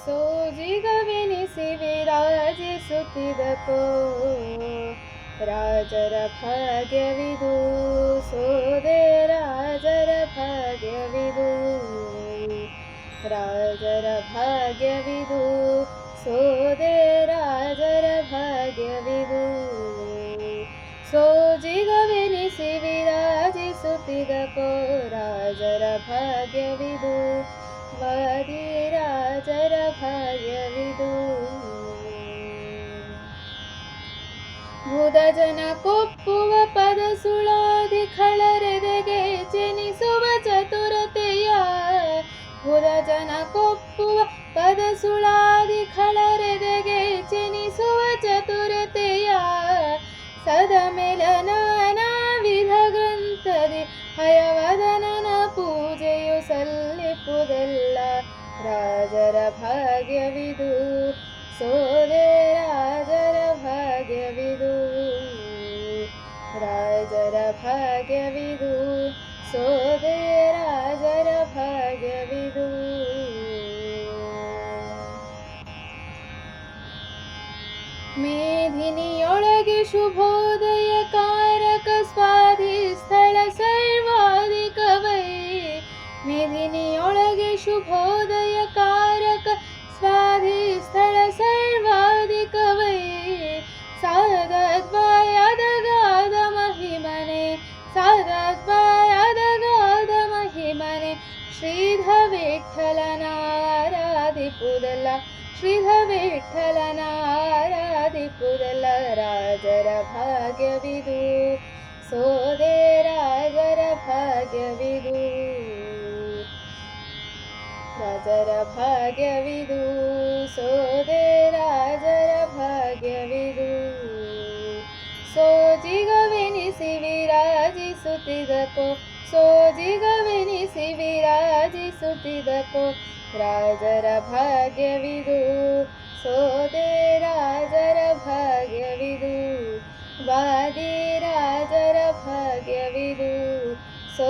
ಸೋಜಿಗವೆನಿಸಿ ವಿರಾಜಿಸುತ್ತಿದಕೋ ರಾಜರ ಭಾಗ್ಯವಿದು, ಸೋದೆ ರಾಜರ ಭಾಗ್ಯವಿದು, ರಾಜರ ಭಾಗ್ಯವಿದು, ಸೋದೆ ರಾಜರ ಭಾಗ್ಯವಿದು. ಸೋಜಿಗವೆನಿಸಿ ವಿರಾಜಿಸುತ್ತಿದಕೋ ರಾಜರ ಭಾಗ್ಯವಿದು, ವಾದಿ ರಾಜರ ಭಾಗ್ಯವಿದು. ಬುಧ ಜನ ಕೊಪ್ಪುವ ಪದ ಸುಳಾದಿ ಖಳರೆದೆಗೆ ಜನಿಸುವ ಚತುರತೆಯ, ಬುಧ ಜನ ಕೊಪ್ಪುವ ಪದ ಸುಳಾದಿ ಖಳರೆದೆಗೆ ಜನಿಸುವ ಚತುರತೆಯ, ಸದಮೆಲ ನಾನಾ ವಿಧ ಗ್ರಂಥದಿ ಹಯವದನನ ಪೂಜೆಯು ಸಲ್ಲಿಪುದೆಲ್ಲ ರಾಜರ ಭಾಗ್ಯವಿದು, ಸೋದೆ ರಾಜರ ಭಾಗ್ಯವಿದು, ರಾಜರ ಭಾಗ್ಯವಿದು, ಸೋದೆ ರಾಜರ ಭಾಗ್ಯವಿದು. ಮೇದಿನಿಯೊಳಗೆ ಶುಭೋದಯ ಕಾರಕ ಸ್ವಾಧಿ ಸ್ಥಳ ಸರ್ವಾಧಿಕವೈ, ಮೇದಿನಿಯೊಳಗೆ ಶುಭೋದಯ ಕಾರಕ ಸ್ವಾಧಿ ಸ್ಥಳ ಸರ್ವಾಧಿಕವೈ, ಸಾದದ್ವಾಯದ ಗಾದ ಮಹಿಮನೆ, ಸಾದದ್ವಾಯದ ಗಾದ ಮಹಿಮನೆ, ಶ್ರೀಧ ವಿಠ್ಠಲನ ಆರಾಧಿಪುದೆಲ್ಲ, ಶ್ರೀಧ ವಿಠ್ಠಲನ ಆರಾಧಿಪುದೆಲ್ಲ ರಾಜರ ಭಾಗ್ಯವಿದು, ಸೋದೆ ರಾಜರ ಭಾಗ್ಯವಿದು, ರಾಜರ ಭಾಗ್ಯವಿದು, ಸೋದೆ ರಾಜರ ಭಾಗ್ಯವಿದು. ಸೋಜಿಗವೆನಿಸಿ ವಿರಾಜಿಸುತ್ತಿದಕೋ, ಸೋಜಿಗವೆನಿಸಿ ವಿರಾಜಿಸುತ್ತಿದಕೋ ರಾಜರ ಭಾಗ್ಯವಿದು, ಸೋದೆ ರಾಜರ ಭಾಗ್ಯವಿದು, ವಾದಿ ರಾಜರ ಭಾಗ್ಯವಿದು, ಸೋ